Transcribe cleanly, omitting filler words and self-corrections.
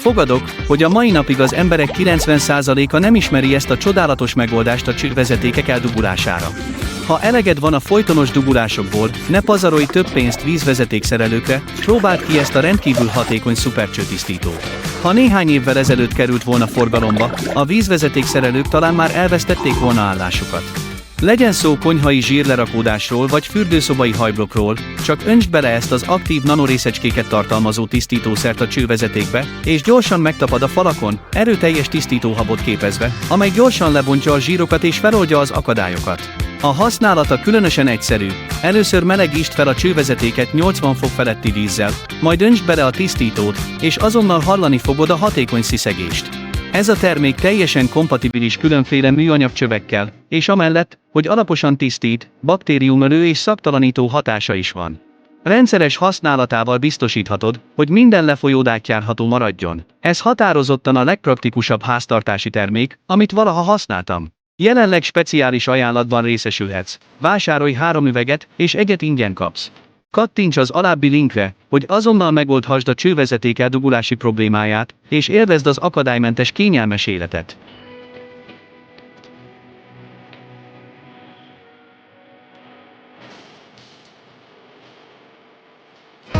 Fogadok, hogy a mai napig az emberek 90%-a nem ismeri ezt a csodálatos megoldást a csővezetékek eldugulására. Ha eleged van a folytonos dugulásokból, ne pazarolj több pénzt vízvezetékszerelőkre, próbáld ki ezt a rendkívül hatékony szupercsőtisztítót. Ha néhány évvel ezelőtt került volna forgalomba, a vízvezetékszerelők talán már elvesztették volna állásukat. Legyen szó konyhai zsírlerakódásról vagy fürdőszobai hajblokkról, csak öntsd bele ezt az aktív nanorészecskéket tartalmazó tisztítószert a csővezetékbe, és gyorsan megtapad a falakon, erőteljes tisztítóhabot képezve, amely gyorsan lebontja a zsírokat és feloldja az akadályokat. A használata különösen egyszerű. Először melegítsd fel a csővezetéket 80 fok feletti vízzel, majd öntsd bele a tisztítót, és azonnal hallani fogod a hatékony sziszegést. Ez a termék teljesen kompatibilis különféle műanyag csövekkel, és amellett, hogy alaposan tisztít, baktériumölő és szagtalanító hatása is van. Rendszeres használatával biztosíthatod, hogy minden lefolyód átjárható maradjon. Ez határozottan a legpraktikusabb háztartási termék, amit valaha használtam. Jelenleg speciális ajánlatban részesülhetsz. Vásárolj 3 üveget, és egyet ingyen kapsz. Kattints az alábbi linkre, hogy azonnal megoldhassd a csővezeték eldugulási problémáját, és élvezd az akadálymentes kényelmes életet.